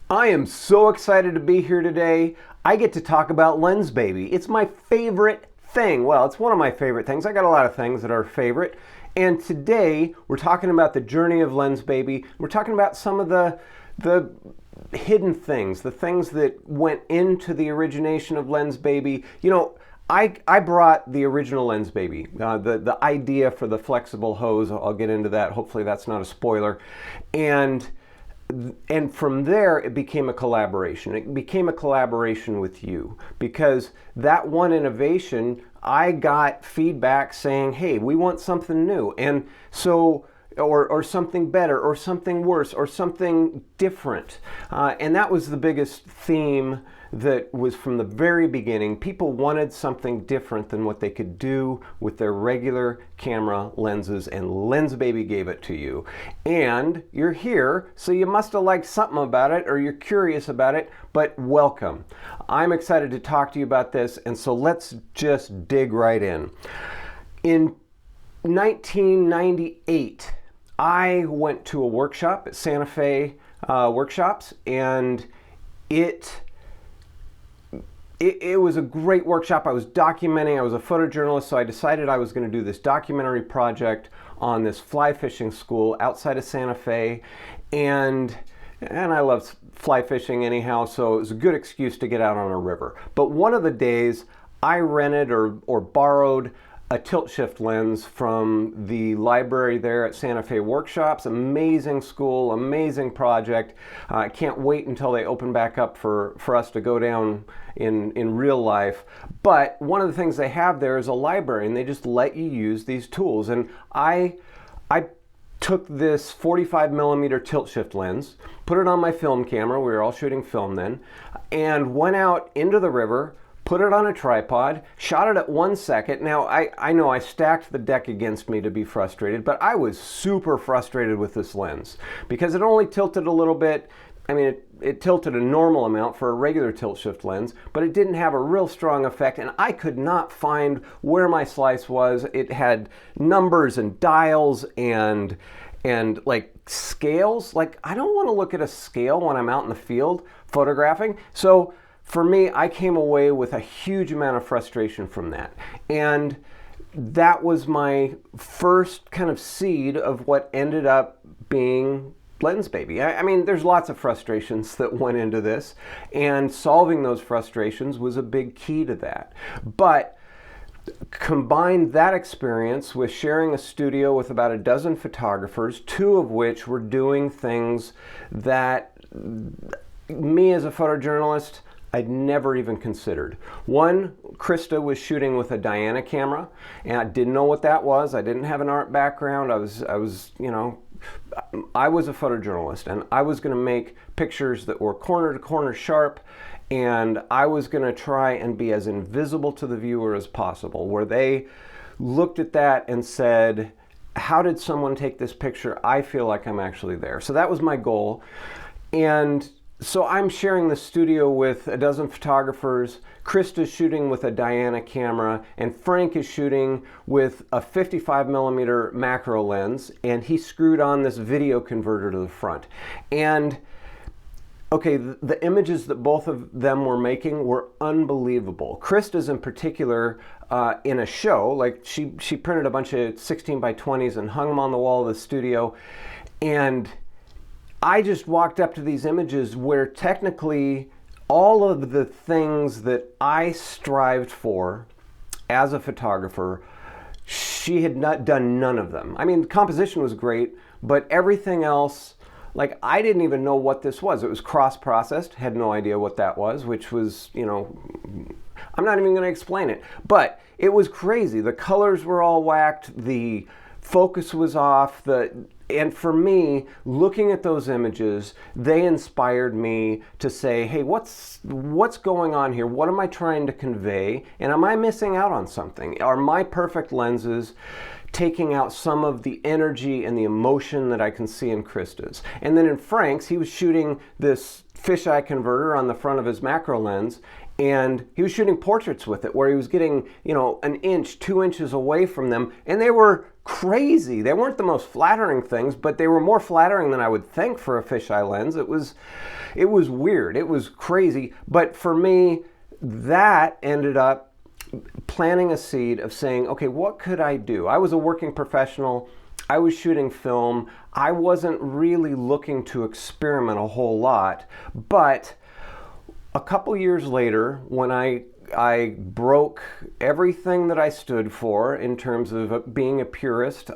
I am so excited to be here today. I get to talk about Lensbaby. It's my favorite thing. Well, it's one of my favorite things. I got a lot of things that are favorite. And today we're talking about the journey of Lensbaby. We're talking about some of the hidden things, the things that went into the origination of Lensbaby. You know, I brought the original Lensbaby, the idea for the flexible hose. I'll get into that. Hopefully that's not a spoiler. And from there it became a collaboration. It became a collaboration with you because that one innovation, I got feedback saying, hey, we want something new. And so or something better or something worse or something different. And that was the biggest theme that was from the very beginning. People wanted something different than what they could do with their regular camera lenses, and Lensbaby gave it to you. And you're here, so you must have liked something about it or you're curious about it, but welcome. I'm excited to talk to you about this, and so let's just dig right in. In 1998, I went to a workshop at Santa Fe Workshops, and it was a great workshop. I was documenting. I was a photojournalist, so I decided I was going to do this documentary project on this fly fishing school outside of Santa Fe, and I love fly fishing anyhow, so it was a good excuse to get out on a river. But one of the days, I rented or borrowed a tilt shift lens from the library there at Santa Fe Workshops. Amazing school, amazing project. I can't wait until they open back up for us to go down in real life. But one of the things they have there is a library, and they just let you use these tools. And I took this 45 millimeter tilt shift lens, put it on my film camera, we were all shooting film then, and went out into the river, put it on a tripod, shot it at 1 second. Now, I know I stacked the deck against me to be frustrated, but I was super frustrated with this lens because it only tilted a little bit. I mean, it tilted a normal amount for a regular tilt shift lens, but it didn't have a real strong effect, and I could not find where my slice was. It had numbers and dials and like scales. Like, I don't want to look at a scale when I'm out in the field photographing. So for me, I came away with a huge amount of frustration from that. And that was my first kind of seed of what ended up being Lensbaby. I mean, there's lots of frustrations that went into this, and solving those frustrations was a big key to that. But combine that experience with sharing a studio with about a dozen photographers, two of which were doing things that me as a photojournalist, I'd never even considered. One, Krista was shooting with a Diana camera, and I didn't know what that was. I didn't have an art background. I was a photojournalist, and I was going to make pictures that were corner to corner sharp, and I was going to try and be as invisible to the viewer as possible, where they looked at that and said, how did someone take this picture? I feel like I'm actually there. So that was my goal. And so I'm sharing the studio with a dozen photographers. Krista's shooting with a Diana camera, and Frank is shooting with a 55 millimeter macro lens, and he screwed on this video converter to the front. And okay, the images that both of them were making were unbelievable. Krista's in particular, in a show, like she printed a bunch of 16 by 20s and hung them on the wall of the studio, and I just walked up to these images where technically all of the things that I strived for as a photographer, she had not done none of them. I mean, the composition was great, but everything else, like, I didn't even know what this was. It was cross-processed, had no idea what that was, which was, I'm not even going to explain it. But it was crazy. The colors were all whacked, the focus was off, and for me, looking at those images, they inspired me to say, hey, what's going on here? What am I trying to convey? And am I missing out on something? Are my perfect lenses taking out some of the energy and the emotion that I can see in Krista's? And then in Frank's, he was shooting this fisheye converter on the front of his macro lens, And he was shooting portraits with it where he was getting, you know, an inch, 2 inches away from them, and they were crazy. They weren't the most flattering things, but they were more flattering than I would think for a fisheye lens. It was weird. It was crazy. But for me, that ended up planting a seed of saying, okay, what could I do? I was a working professional. I was shooting film. I wasn't really looking to experiment a whole lot, but a couple years later, when I broke everything that I stood for in terms of being a purist,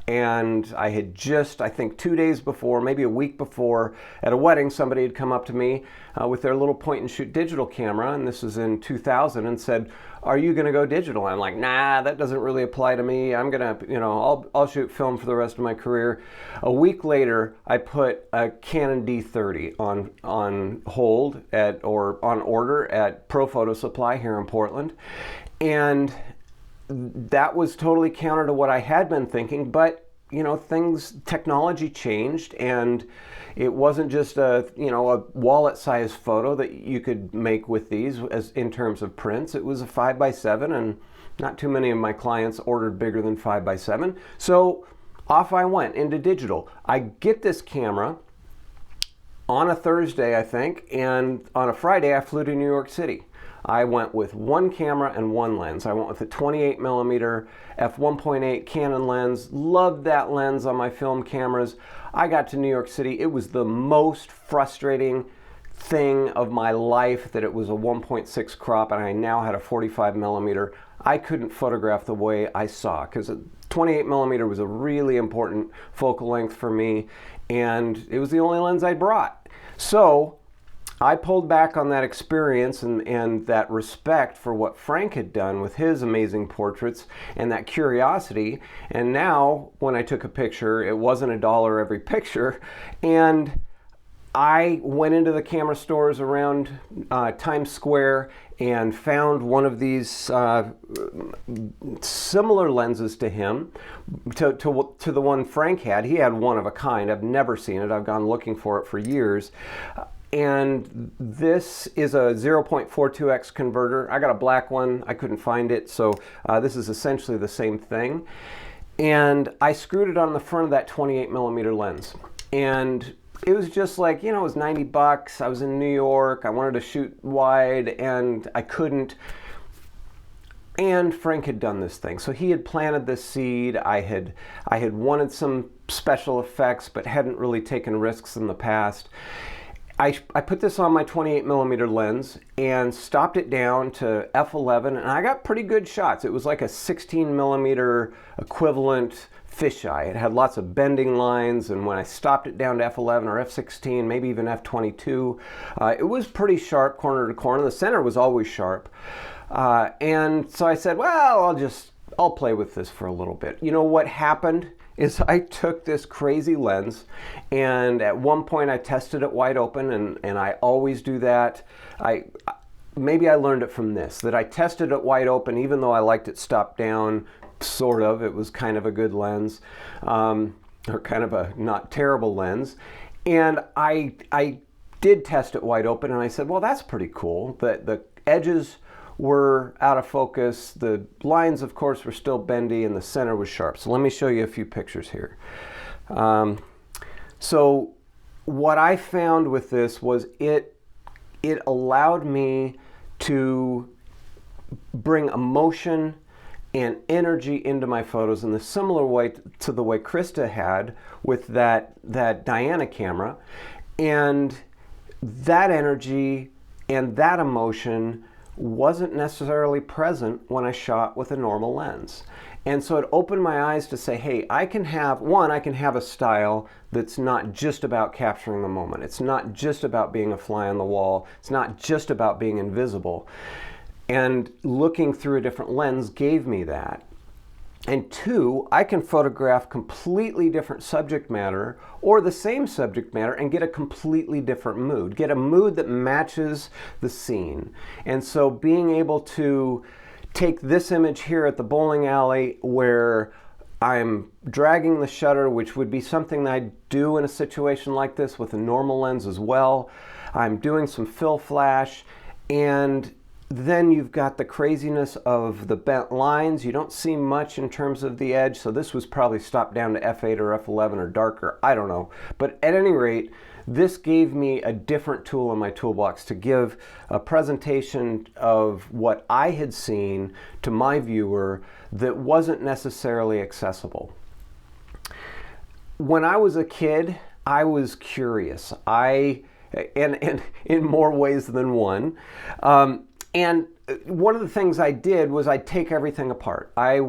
and I had just, I think 2 days before, maybe a week before, at a wedding, somebody had come up to me with their little point and shoot digital camera, and this was in 2000, and said, "Are you going to go digital?" I'm like, "Nah, that doesn't really apply to me. I'm going to, you know, I'll shoot film for the rest of my career." A week later, I put a Canon D30 on hold or on order at Pro Photo Supply here in Portland. And that was totally counter to what I had been thinking, but you know, technology changed, and it wasn't just a wallet-sized photo that you could make with these as in terms of prints. It was a 5x7, and not too many of my clients ordered bigger than 5x7. So off I went into digital. I get this camera on a Thursday, I think, and on a Friday I flew to New York City. I went with one camera and one lens. I went with a 28mm f1.8 Canon lens. Loved that lens on my film cameras. I got to New York City. It was the most frustrating thing of my life that it was a 1.6 crop and I now had a 45mm. I couldn't photograph the way I saw because a 28mm was a really important focal length for me, and it was the only lens I brought. So I pulled back on that experience and that respect for what Frank had done with his amazing portraits and that curiosity. And now when I took a picture, it wasn't $1 every picture. And I went into the camera stores around Times Square and found one of these similar lenses to him, to the one Frank had. He had one of a kind. I've never seen it. I've gone looking for it for years. And this is a 0.42x converter. I got a black one. I couldn't find it, so this is essentially the same thing. And I screwed it on the front of that 28mm lens. And it was just like, you know, it was $90. I was in New York. I wanted to shoot wide, and I couldn't. And Frank had done this thing. So he had planted this seed. I had wanted some special effects, but hadn't really taken risks in the past. I put this on my 28mm lens and stopped it down to f11, and I got pretty good shots. It was like a 16mm equivalent fisheye. It had lots of bending lines, and when I stopped it down to f11 or f16, maybe even f22, it was pretty sharp corner to corner. The center was always sharp. And so I said, well, I'll play with this for a little bit. You know what happened is I took this crazy lens, and at one point I tested it wide open, and I always do that. Maybe I learned it from this, that I tested it wide open even though I liked it stopped down, sort of. It was kind of a good lens, or kind of a not terrible lens. And I did test it wide open, and I said, well, that's pretty cool. The edges were out of focus. The lines, of course, were still bendy, and the center was sharp. So let me show you a few pictures here. So what I found with this was it allowed me to bring emotion and energy into my photos in the similar way to the way Krista had with that Diana camera. And that energy and that emotion wasn't necessarily present when I shot with a normal lens. And so it opened my eyes to say, hey, I can have a style that's not just about capturing the moment. It's not just about being a fly on the wall. It's not just about being invisible. And looking through a different lens gave me that. And two, I can photograph completely different subject matter or the same subject matter and get a completely different mood, get a mood that matches the scene. And so being able to take this image here at the bowling alley where I'm dragging the shutter, which would be something that I'd do in a situation like this with a normal lens as well. I'm doing some fill flash, and then you've got the craziness of the bent lines. You don't see much in terms of the edge, so this was probably stopped down to f8 or f11 or darker, I don't know. But at any rate, this gave me a different tool in my toolbox to give a presentation of what I had seen to my viewer that wasn't necessarily accessible. When I was a kid, I was curious. And in more ways than one. And one of the things I did was I'd take everything apart. I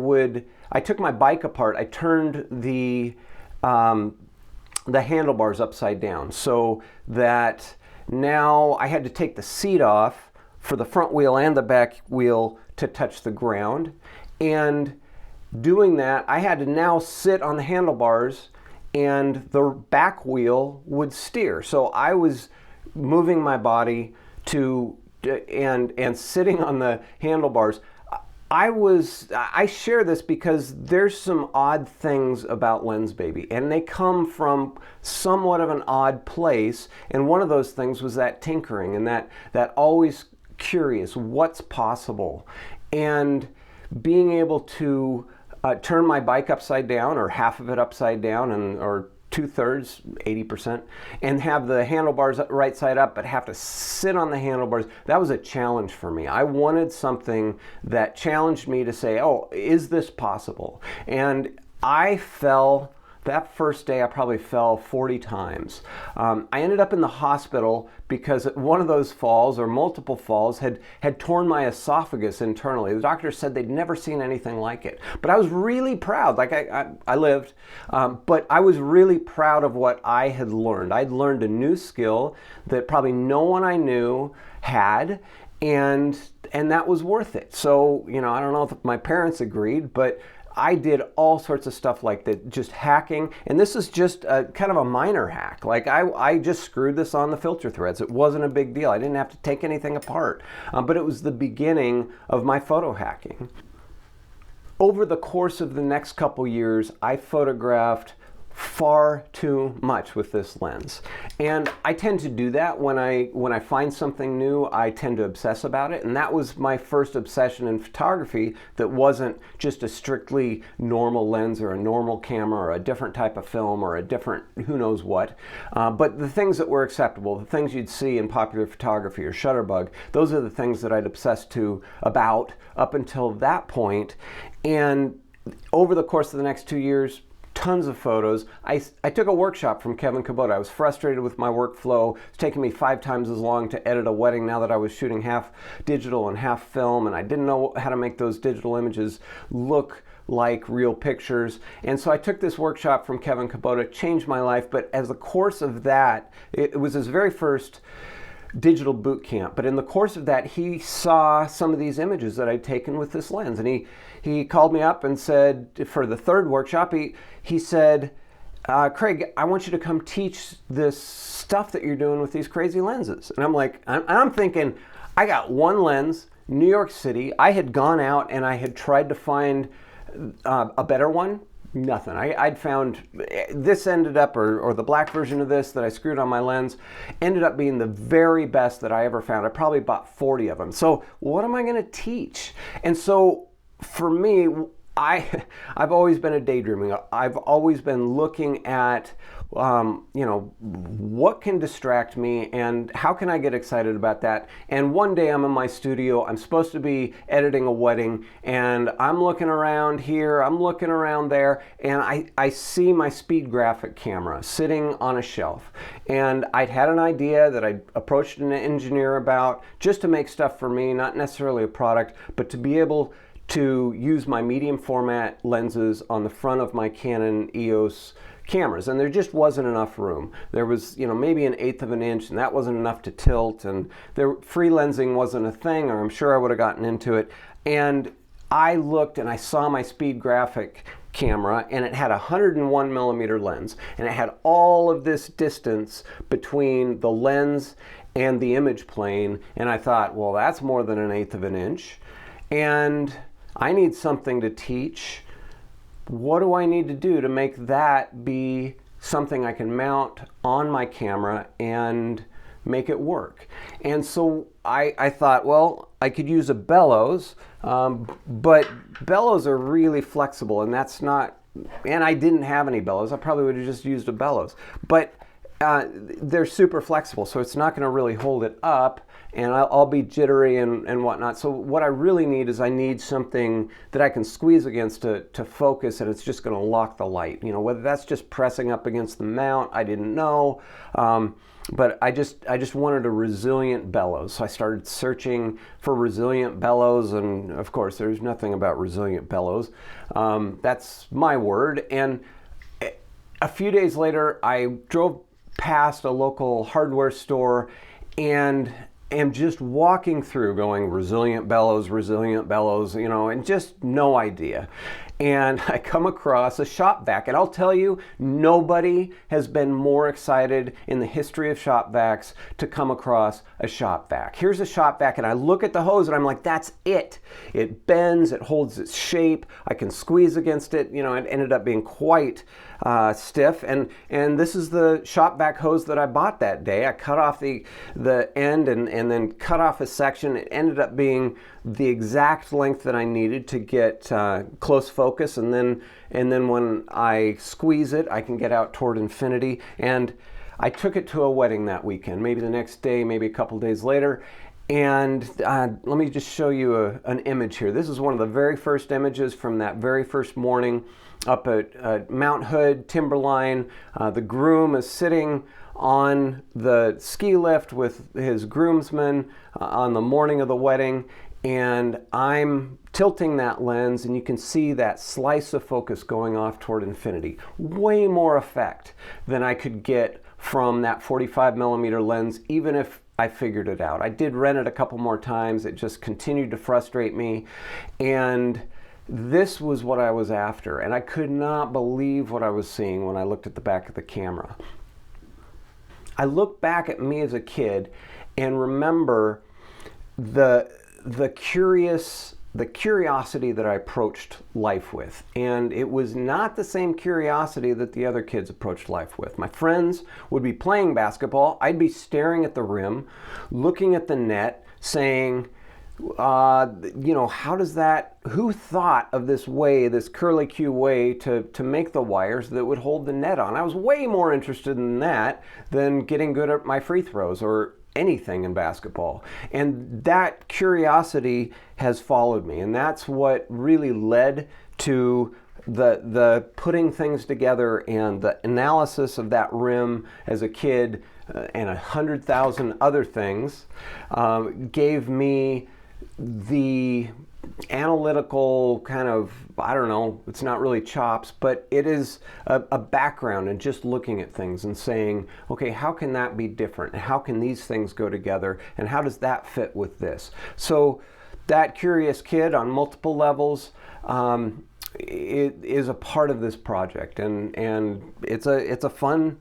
took my bike apart. I turned the handlebars upside down so that now I had to take the seat off for the front wheel and the back wheel to touch the ground. And doing that, I had to now sit on the handlebars and the back wheel would steer. So I was moving my body and sitting on the handlebars. I share this because there's some odd things about Lensbaby, and they come from somewhat of an odd place. And one of those things was that tinkering and that always curious, what's possible, and being able to turn my bike upside down, or half of it upside down, or 2/3, 80%, and have the handlebars right side up, but have to sit on the handlebars. That was a challenge for me. I wanted something that challenged me to say, oh, is this possible? And I fell. That first day, I probably fell 40 times. I ended up in the hospital because one of those falls, or multiple falls, had torn my esophagus internally. The doctor said they'd never seen anything like it. But I was really proud. Like I lived, but I was really proud of what I had learned. I'd learned a new skill that probably no one I knew had, and that was worth it. So, I don't know if my parents agreed, but I did all sorts of stuff like that, just hacking. And this is just kind of a minor hack. Like I just screwed this on the filter threads. It wasn't a big deal. I didn't have to take anything apart. But it was the beginning of my photo hacking. Over the course of the next couple years, I photographed far too much with this lens, and I tend to do that when I find something new. I tend to obsess about it, and that was my first obsession in photography that wasn't just a strictly normal lens or a normal camera or a different type of film or a different who knows what, but the things that were acceptable, the things you'd see in popular photography or Shutterbug, those are the things that I'd obsessed about up until that point. And over the course of the next 2 years, tons of photos. I took a workshop from Kevin Kubota. I was frustrated with my workflow. It's taken me 5 times as long to edit a wedding now that I was shooting half digital and half film, and I didn't know how to make those digital images look like real pictures. And so I took this workshop from Kevin Kubota, changed my life, but as the course of that, it was his very first digital boot camp. But in the course of that, he saw some of these images that I'd taken with this lens, and he called me up and said, for the third workshop, he said, Craig, I want you to come teach this stuff that you're doing with these crazy lenses. And I'm like, I'm thinking, I got one lens, New York City. I had gone out and I had tried to find a better one. Nothing. I'd found this ended up, or the black version of this that I screwed on my lens, ended up being the very best that I ever found. I probably bought 40 of them. So what am I going to teach? And so for me, I've always been a daydreaming. I've always been looking at, what can distract me and how can I get excited about that? And one day I'm in my studio, I'm supposed to be editing a wedding, and I'm looking around here, I'm looking around there, and I see my speed graphic camera sitting on a shelf. And I'd had an idea that I approached an engineer about, just to make stuff for me, not necessarily a product, but to be able to use my medium format lenses on the front of my Canon EOS cameras, and there just wasn't enough room. There was, maybe 1/8 of an inch, and that wasn't enough to tilt, and free lensing wasn't a thing, or I'm sure I would have gotten into it. And I looked and I saw my speed graphic camera, and it had a 101 millimeter lens, and it had all of this distance between the lens and the image plane, and I thought, well, that's more than 1/8 of an inch, and I need something to teach. What do I need to do to make that be something I can mount on my camera and make it work? And so I thought, well, I could use a bellows, but bellows are really flexible, and that's not, and I didn't have any bellows. I probably would have just used a bellows, but they're super flexible, so it's not going to really hold it up, and I'll be jittery and whatnot. So what I really need is I need something that I can squeeze against to focus, and it's just going to lock the light. You know, whether that's just pressing up against the mount, I didn't know. But I just wanted a resilient bellows. So I started searching for resilient bellows, and of course there's nothing about resilient bellows. That's my word. And a few days later, I drove past a local hardware store and am just walking through going resilient bellows, you know, and just no idea. And I come across a shop vac, and I'll tell you, nobody has been more excited in the history of shop vacs to come across a shop vac. Here's a shop vac, and I look at the hose and I'm like, that's it. It bends, it holds its shape, I can squeeze against it. You know, it ended up being quite stiff, and this is the shop vac hose that I bought that day. I cut off the end and then cut off a section. It ended up being the exact length that I needed to get close focus, and then when I squeeze it, I can get out toward infinity. And I took it to a wedding that weekend, maybe the next day, maybe a couple days later. And let me just show you an image here. This is one of the very first images from that very first morning up at Mount Hood, Timberline. The groom is sitting on the ski lift with his groomsmen on the morning of the wedding, and I'm tilting that lens, and you can see that slice of focus going off toward infinity. Way more effect than I could get from that 45 millimeter lens, even if I figured it out. I did rent it a couple more times. It just continued to frustrate me, and this was what I was after, and I could not believe what I was seeing when I looked at the back of the camera. I look back at me as a kid and remember the curiosity that I approached life with. And it was not the same curiosity that the other kids approached life with. My friends would be playing basketball. I'd be staring at the rim, looking at the net, saying, you know, who thought of this way, this curlicue way to make the wires that would hold the net on? I was way more interested in that than getting good at my free throws or anything in basketball. And that curiosity has followed me, and that's what really led to the putting things together and the analysis of that rim as a kid, and 100,000 other things gave me the analytical kind of, I don't know, it's not really chops, but it is a background in just looking at things and saying, okay, how can that be different? How can these things go together? And how does that fit with this? So that curious kid on multiple levels it is a part of this project, and it's a fun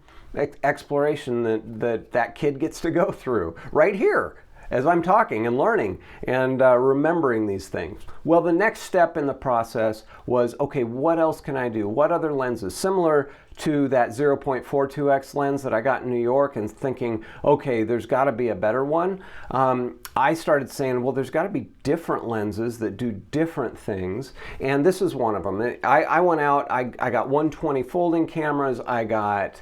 exploration that kid gets to go through right here as I'm talking and learning and remembering these things. Well, the next step in the process was, okay, what else can I do? What other lenses? Similar to that 0.42x lens that I got in New York, and thinking, okay, there's got to be a better one. I started saying, well, there's got to be different lenses that do different things, and this is one of them. I went out, I got 120 folding cameras, I got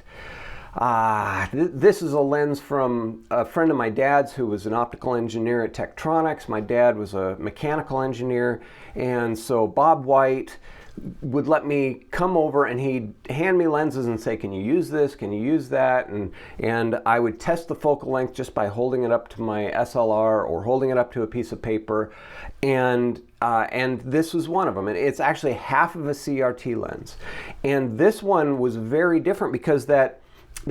this is a lens from a friend of my dad's who was an optical engineer at Tektronix. My dad was a mechanical engineer, and so Bob White would let me come over and he'd hand me lenses and say, can you use this, can you use that? And I would test the focal length just by holding it up to my SLR or holding it up to a piece of paper, and this was one of them. It's actually half of a CRT lens, and this one was very different because that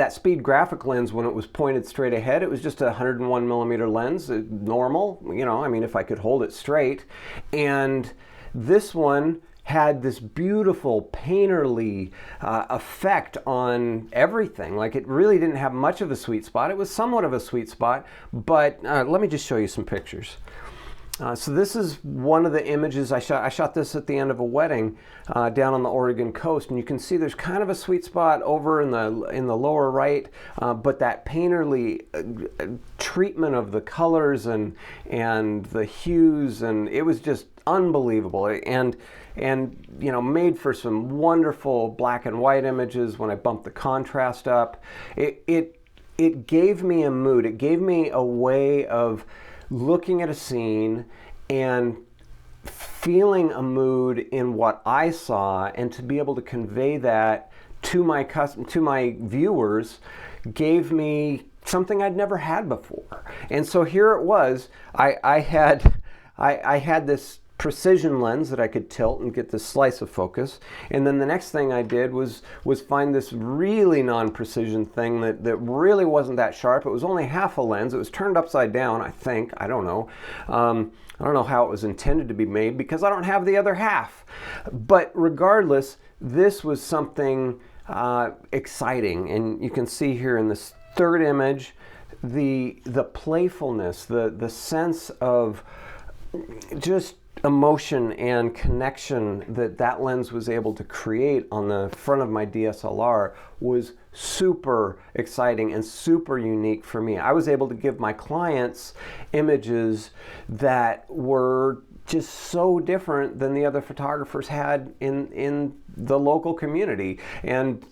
speed graphic lens, when it was pointed straight ahead, it was just a 101 millimeter lens, normal, you know, I mean, if I could hold it straight. And this one had this beautiful painterly effect on everything. Like, it really didn't have much of a sweet spot. It was somewhat of a sweet spot, but let me just show you some pictures. So this is one of the images I shot. I shot this at the end of a wedding down on the Oregon coast, and you can see there's kind of a sweet spot over in the lower right, but that painterly treatment of the colors and the hues, and it was just unbelievable. And you know, made for some wonderful black and white images when I bumped the contrast up. It gave me a mood. It gave me a way of looking at a scene and feeling a mood in what I saw, and to be able to convey that to my viewers gave me something I'd never had before. And so here it was. I had this precision lens that I could tilt and get this slice of focus, and then the next thing I did was find this really non-precision thing that really wasn't that sharp. It was only half a lens. It was turned upside down, I think. I don't know. I don't know how it was intended to be made because I don't have the other half. But regardless, this was something exciting, and you can see here in this third image the playfulness, the sense of just emotion and connection that lens was able to create on the front of my DSLR was super exciting and super unique for me. I was able to give my clients images that were just so different than the other photographers had in the local community and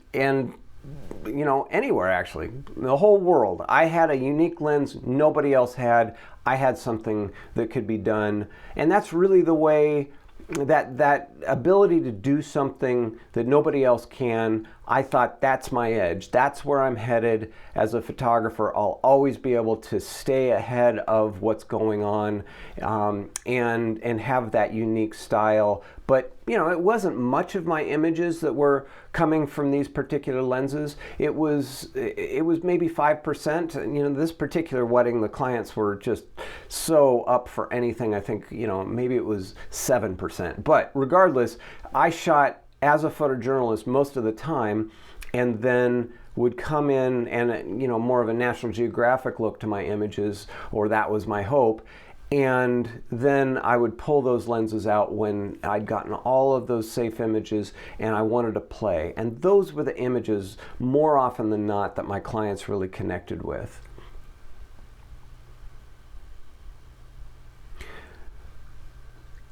you know, anywhere actually, the whole world. I had a unique lens nobody else had. I had something that could be done, and that's really the way, that ability to do something that nobody else can. I thought that's my edge. That's where I'm headed as a photographer. I'll always be able to stay ahead of what's going on, and have that unique style. But you know, it wasn't much of my images that were coming from these particular lenses. It was maybe 5%. You know, this particular wedding, the clients were just so up for anything. I think, you know, maybe it was 7%. But regardless, I shot as a photojournalist most of the time, and then would come in and, you know, more of a National Geographic look to my images, or that was my hope. And then I would pull those lenses out when I'd gotten all of those safe images and I wanted to play. And those were the images, more often than not, that my clients really connected with.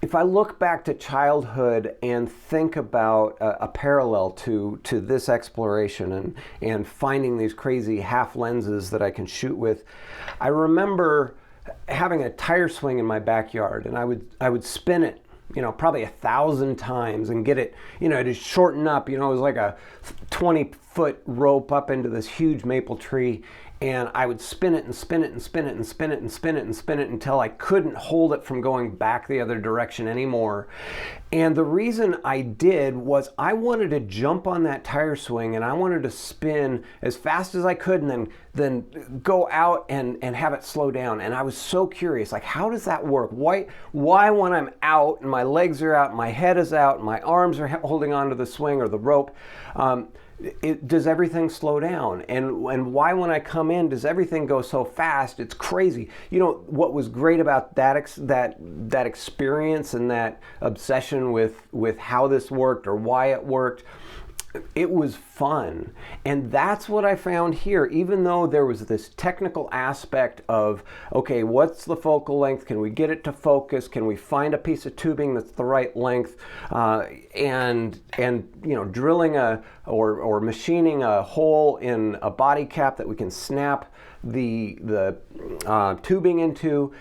If I look back to childhood and think about a parallel to this exploration and finding these crazy half lenses that I can shoot with, I remember having a tire swing in my backyard, and I would spin it, you know, probably 1,000 times and get it, you know, to shorten up. You know, it was like a 20-foot rope up into this huge maple tree, and I would spin it and spin it and spin it and spin it and spin it and spin it until I couldn't hold it from going back the other direction anymore. And the reason I did was I wanted to jump on that tire swing, and I wanted to spin as fast as I could and then go out and have it slow down. And I was so curious, like, how does that work? Why when I'm out and my legs are out and my head is out and my arms are holding onto the swing or the rope, does everything slow down? And why when I come in does everything go so fast? It's crazy. You know what was great about that experience and that obsession with how this worked or why it worked? It was fun. And that's what I found here. Even though there was this technical aspect of, okay, what's the focal length? Can we get it to focus? Can we find a piece of tubing that's the right length? And you know, drilling or machining a hole in a body cap that we can snap the tubing into.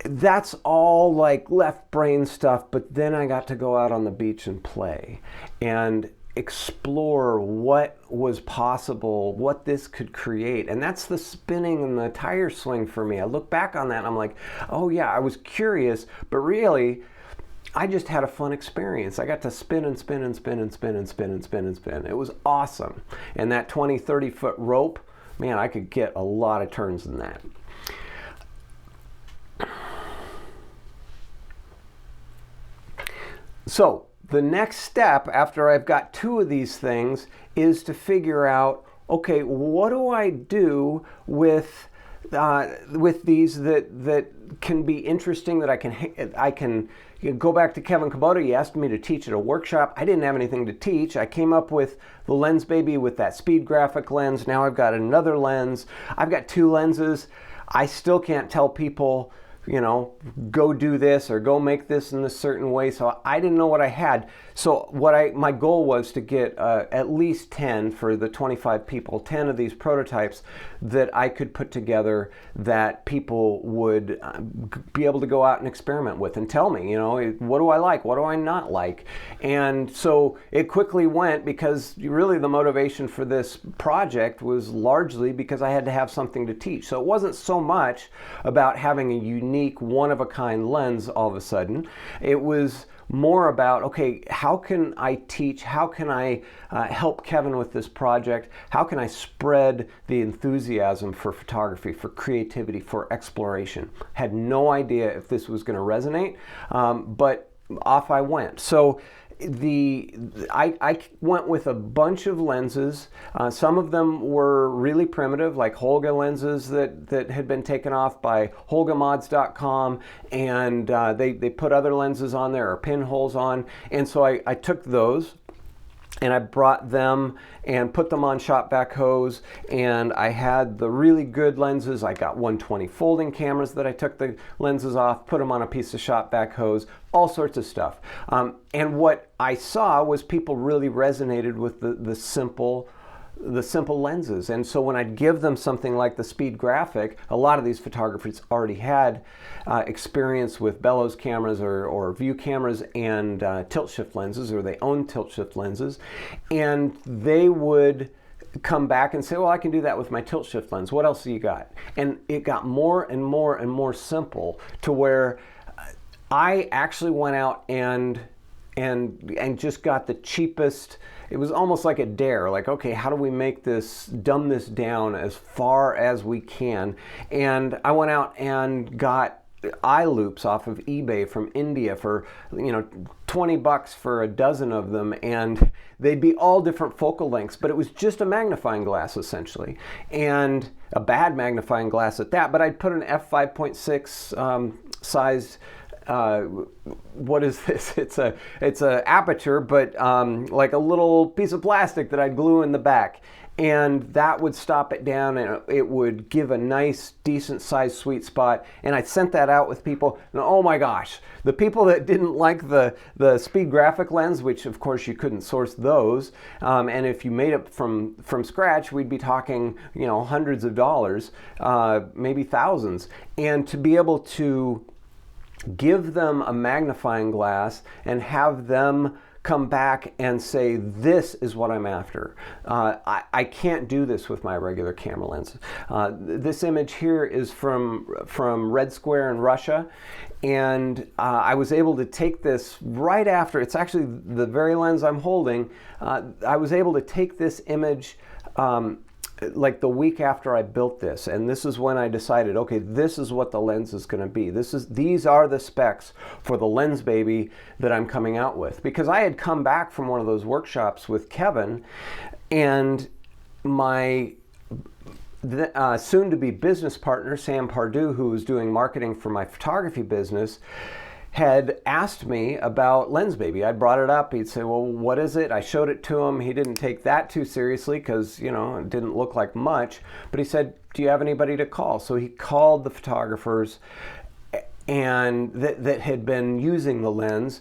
That's all like left brain stuff. But then I got to go out on the beach and play and explore what was possible, what this could create. And that's the spinning and the tire swing for me. I look back on that and I'm like, oh yeah, I was curious, but really I just had a fun experience. I got to spin and spin and spin and spin and spin and spin and spin. It was awesome. And that 20-30 foot rope, man, I could get a lot of turns in that. So the next step after I've got two of these things is to figure out, okay, what do I do with with these that can be interesting, that I can go back to Kevin Kubota. He asked me to teach at a workshop. I didn't have anything to teach. I came up with the Lensbaby with that speed graphic lens. Now I've got another lens. I've got 2 lenses. I still can't tell people, go do this or go make this in this certain way. So I didn't know what I had. So my goal was to get at least 10 for the 25 people, 10 of these prototypes that I could put together that people would be able to go out and experiment with and tell me, what do I like? What do I not like? And so it quickly went, because really the motivation for this project was largely because I had to have something to teach. So it wasn't so much about having a unique, one-of-a-kind lens all of a sudden. It was more about, okay, how can I teach? How can I help Kevin with this project? How can I spread the enthusiasm for photography, for creativity, for exploration? Had no idea if this was going to resonate, but off I went. So I went with a bunch of lenses. Some of them were really primitive, like Holga lenses that had been taken off by holgamods.com, and they put other lenses on there, or pinholes on, and so I took those and I brought them and put them on shop vac hose, and I had the really good lenses. I got 120 folding cameras that I took the lenses off, put them on a piece of shop vac hose, all sorts of stuff. And what I saw was people really resonated with the simple lenses. And so when I'd give them something like the speed graphic, a lot of these photographers already had experience with bellows cameras or view cameras and tilt shift lenses, or they own tilt shift lenses, and they would come back and say, well, I can do that with my tilt shift lens. What else do you got? And it got more and more and more simple, to where I actually went out and just got the cheapest. It was almost like a dare, like, okay, how do we dumb this down as far as we can? And I went out and got eye loops off of eBay from India for, $20 for a dozen of them, and they'd be all different focal lengths, but it was just a magnifying glass essentially, and a bad magnifying glass at that. But I'd put an f5.6 sized, what is this? It's a aperture, but like a little piece of plastic that I'd glue in the back, and that would stop it down, and it would give a nice, decent sized sweet spot. And I sent that out with people, and oh my gosh, the people that didn't like the speed graphic lens, which of course you couldn't source those, and if you made it from scratch, we'd be talking, hundreds of dollars, maybe thousands. And to be able to give them a magnifying glass and have them come back and say, this is what I'm after. I can't do this with my regular camera lenses. This image here is from Red Square in Russia, and I was able to take this right after. It's actually the very lens I'm holding. I was able to take this image like the week after I built this, and this is when I decided, okay, this is what the lens is going to be. These are the specs for the Lensbaby that I'm coming out with. Because I had come back from one of those workshops with Kevin, and my soon-to-be business partner, Sam Pardue, who was doing marketing for my photography business, had asked me about Lensbaby. I brought it up. He'd say, well, what is it? I showed it to him. He didn't take that too seriously because, it didn't look like much. But he said, do you have anybody to call? So he called the photographers and that had been using the lens,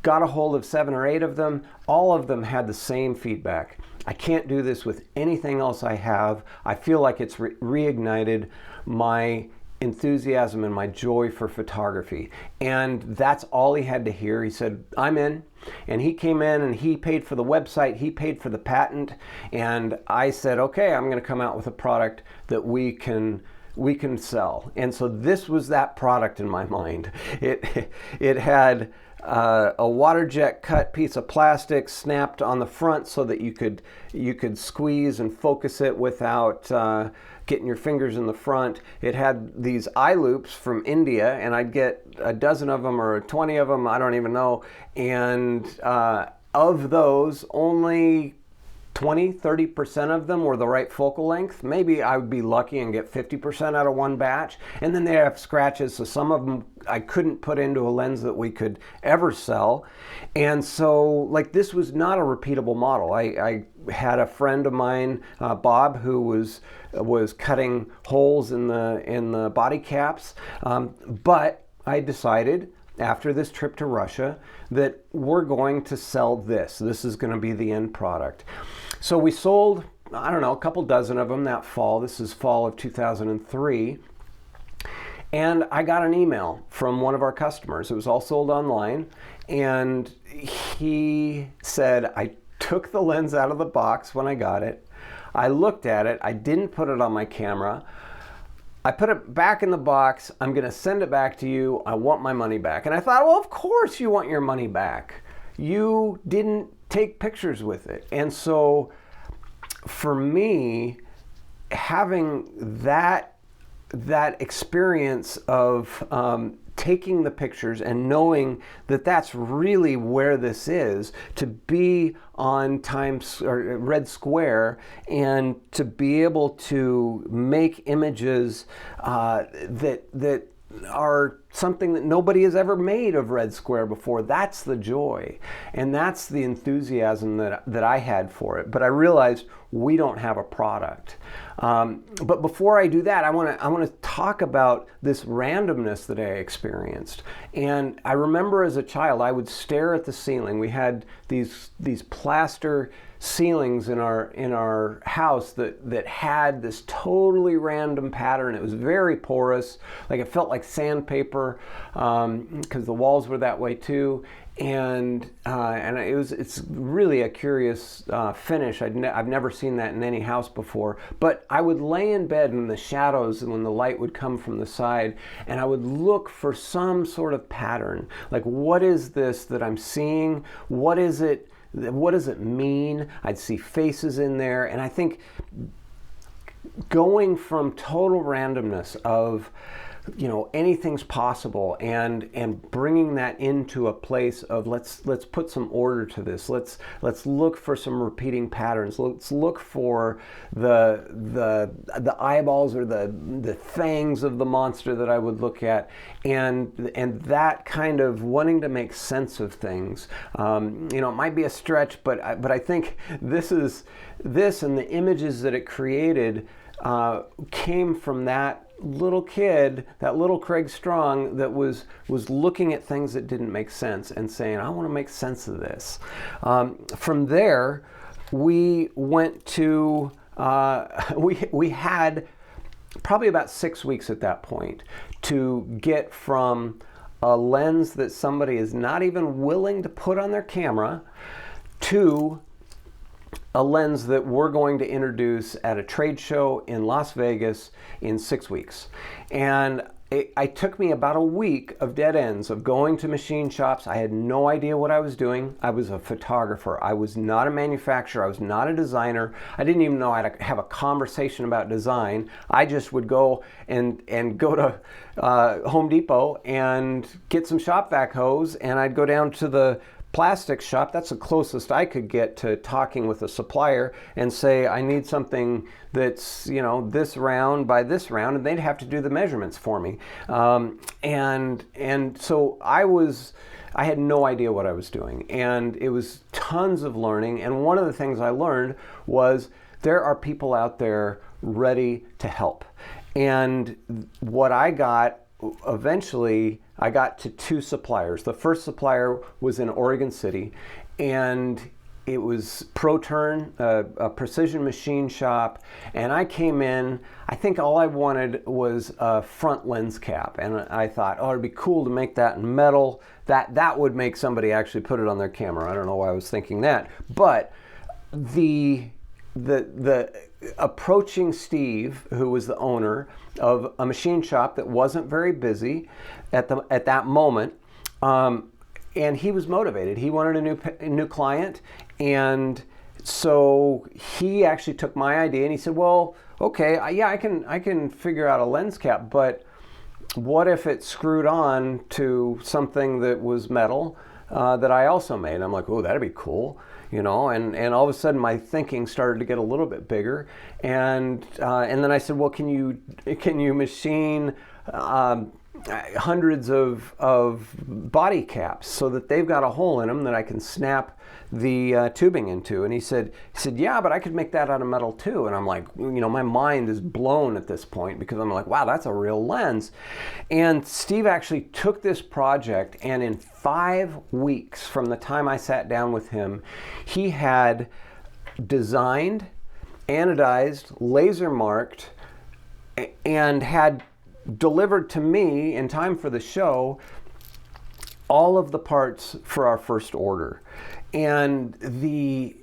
got a hold of 7 or 8 of them. All of them had the same feedback. I can't do this with anything else I have. I feel like it's reignited my enthusiasm and my joy for photography. And that's all he had to hear. He said, I'm in. And he came in and he paid for the website, he paid for the patent, and I said, okay, I'm going to come out with a product that we can sell. And so this was that product in my mind. It had a water jet cut piece of plastic snapped on the front so that you could squeeze and focus it without getting your fingers in the front. It had these eye loops from India, and I'd get a dozen of them or 20 of them, I don't even know. And of those, only 20-30% of them were the right focal length. Maybe I would be lucky and get 50% out of one batch. And then they have scratches, so some of them I couldn't put into a lens that we could ever sell. And so, like, this was not a repeatable model. I had a friend of mine, Bob, who was cutting holes in the body caps, but I decided after this trip to Russia that we're going to sell this. This is going to be the end product. So we sold, I don't know, a couple dozen of them that fall. This is fall of 2003. And I got an email from one of our customers. It was all sold online. And he said, I took the lens out of the box when I got it. I looked at it. I didn't put it on my camera. I put it back in the box. I'm going to send it back to you. I want my money back. And I thought, well, of course you want your money back. You didn't take pictures with it. And so for me, having that experience of taking the pictures and knowing that that's really where this is, to be on Times or Red Square and to be able to make images that are something that nobody has ever made of Red Square before. That's the joy, and that's the enthusiasm that I had for it. But I realized we don't have a product. But before I do that, I want to talk about this randomness that I experienced. And I remember as a child, I would stare at the ceiling. We had these plaster ceilings in our house that had this totally random pattern. It was very porous, like it felt like sandpaper, because the walls were that way too. And it's really a curious finish. I've never seen that in any house before. But I would lay in bed in the shadows when the light would come from the side, and I would look for some sort of pattern. Like, what is this that I'm seeing? What is it? What does it mean? I'd see faces in there, and I think going from total randomness of, you know, anything's possible, and bringing that into a place of let's put some order to this. Let's look for some repeating patterns. Let's look for the eyeballs or the fangs of the monster that I would look at, and that kind of wanting to make sense of things. You know, it might be a stretch, but I think this and the images that it created came from that little kid, that little Craig Strong, that was looking at things that didn't make sense and saying, I want to make sense of this. From there, we went to, we had probably about 6 weeks at that point to get from a lens that somebody is not even willing to put on their camera to a lens that we're going to introduce at a trade show in Las Vegas in 6 weeks. And it took me about a week of dead ends of going to machine shops. I had no idea what I was doing. I was a photographer. I was not a manufacturer. I was not a designer. I didn't even know how to have a conversation about design. I just would go and go to Home Depot and get some shop vac hose, and I'd go down to the plastic shop. That's the closest I could get to talking with a supplier and say, I need something that's, you know, this round by this round, and they'd have to do the measurements for me. And so I had no idea what I was doing, and it was tons of learning. And one of the things I learned was there are people out there ready to help. And what I got eventually, I got to 2 suppliers. The first supplier was in Oregon City, and it was ProTurn, a precision machine shop. And I came in, I think all I wanted was a front lens cap. And I thought, oh, it'd be cool to make that in metal. That would make somebody actually put it on their camera. I don't know why I was thinking that. But the approaching Steve, who was the owner of a machine shop that wasn't very busy at that moment, and he was motivated. He wanted a new client, and so he actually took my idea and he said, "Well, okay, yeah, I can figure out a lens cap, but what if it screwed on to something that was metal?" that I also made. I'm like, oh, that'd be cool. And all of a sudden my thinking started to get a little bit bigger, and then I said, well, can you machine hundreds of body caps so that they've got a hole in them that I can snap the tubing into? And he said, yeah, but I could make that out of metal too. And I'm like, my mind is blown at this point, because I'm like, wow, that's a real lens. And Steve actually took this project, and in 5 weeks from the time I sat down with him, he had designed, anodized, laser marked, and had delivered to me in time for the show all of the parts for our first order. And the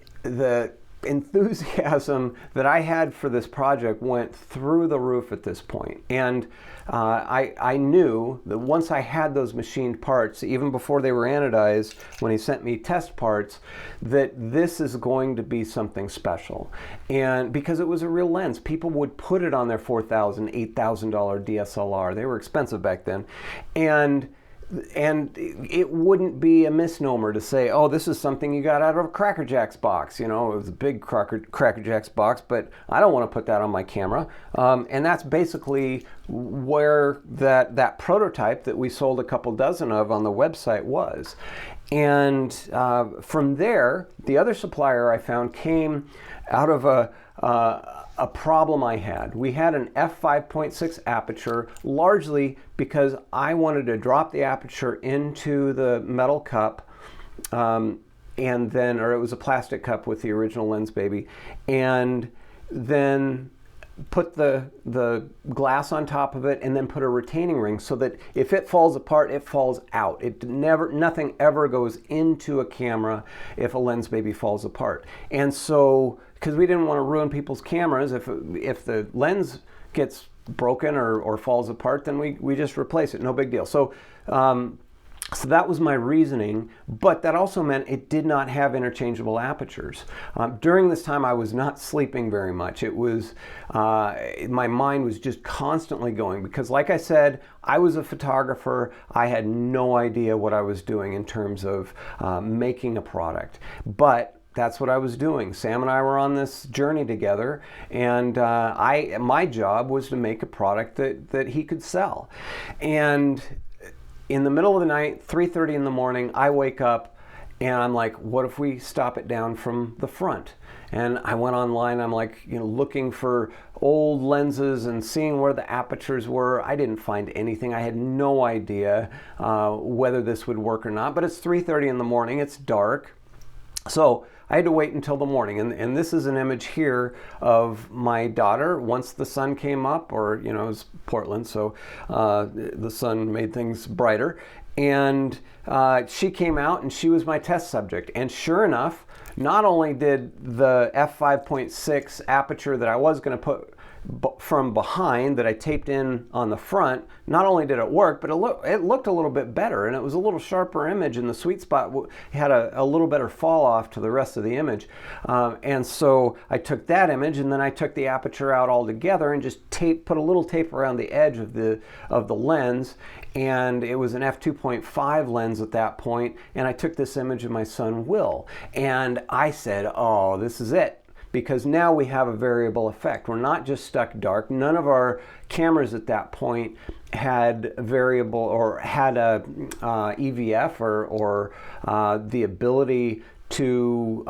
enthusiasm that I had for this project went through the roof at this point. And I knew that once I had those machined parts, even before they were anodized, when he sent me test parts, that this is going to be something special. And because it was a real lens, people would put it on their $4,000, $8,000 DSLR. They were expensive back then. And it wouldn't be a misnomer to say, oh, this is something you got out of a Cracker Jacks box. It was a big Cracker Jacks box, but I don't want to put that on my camera. And that's basically where that prototype that we sold a couple dozen of on the website was. And from there, the other supplier I found came out of a problem I had. We had an f5.6 aperture, largely because I wanted to drop the aperture into the metal cup, or it was a plastic cup with the original Lensbaby, and then put the glass on top of it, and then put a retaining ring so that if it falls apart, it falls out. Nothing ever goes into a camera if a Lensbaby falls apart. And so, because we didn't want to ruin people's cameras, if the lens gets broken or falls apart, then we just replace it, no big deal. So that was my reasoning, but that also meant it did not have interchangeable apertures. During this time, I was not sleeping very much. It was, my mind was just constantly going, because like I said, I was a photographer. I had no idea what I was doing in terms of making a product, but that's what I was doing. Sam and I were on this journey together, and my job was to make a product that he could sell. And in the middle of the night, 3:30 in the morning, I wake up and I'm like, what if we stop it down from the front? And I went online, I'm like, looking for old lenses and seeing where the apertures were. I didn't find anything. I had no idea whether this would work or not, but it's 3:30 in the morning, it's dark. So I had to wait until the morning, and this is an image here of my daughter once the sun came up, or it was Portland, so the sun made things brighter, and she came out and she was my test subject. And sure enough, not only did the f5.6 aperture that I was going to put from behind, that I taped in on the front, not only did it work, but it looked a little bit better, and it was a little sharper image, and the sweet spot had a little better fall off to the rest of the image. And so I took that image, and then I took the aperture out altogether and just put a little tape around the edge of the lens, and it was an f2.5 lens at that point, and I took this image of my son Will, and I said, oh, this is it. Because now we have a variable effect. We're not just stuck dark. None of our cameras at that point had variable, or had a EVF, or the ability to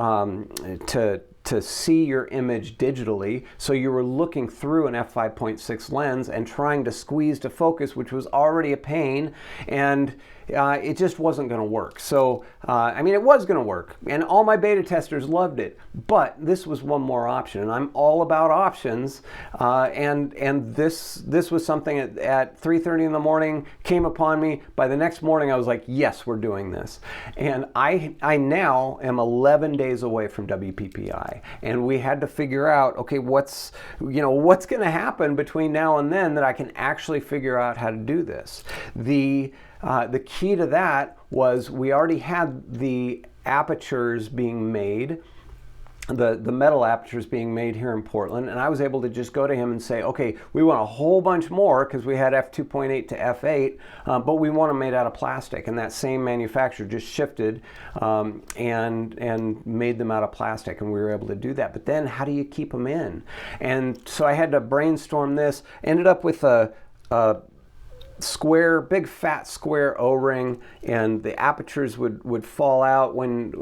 see your image digitally. So you were looking through an f5.6 lens and trying to squeeze to focus, which was already a pain, and it just wasn't going to work. So, it was going to work, and all my beta testers loved it, but this was one more option, and I'm all about options, and this was something at 3:30 in the morning came upon me. By the next morning, I was like, yes, we're doing this. And I now am 11 days away from WPPI, and we had to figure out, okay, what's going to happen between now and then that I can actually figure out how to do this. The key to that was we already had the apertures being made, the metal apertures being made here in Portland, and I was able to just go to him and say, okay, we want a whole bunch more because we had f2.8 to f8, but we want them made out of plastic. And that same manufacturer just shifted and made them out of plastic, and we were able to do that. But then how do you keep them in? And so I had to brainstorm this, ended up with a square, big fat square O-ring, and the apertures would fall out when,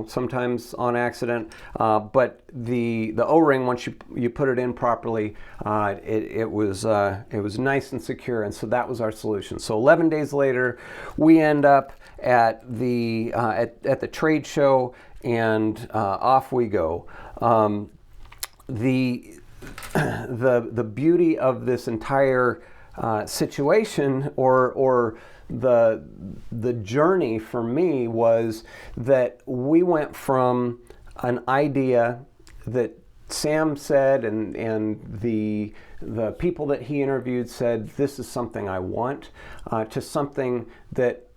sometimes on accident. But the O-ring, once you put it in properly, it was nice and secure, and so that was our solution. So 11 days later, we end up at the trade show, and off we go. The beauty of this entire situation, or the journey for me, was that we went from an idea that Sam said and the people that he interviewed said, this is something I want, to something that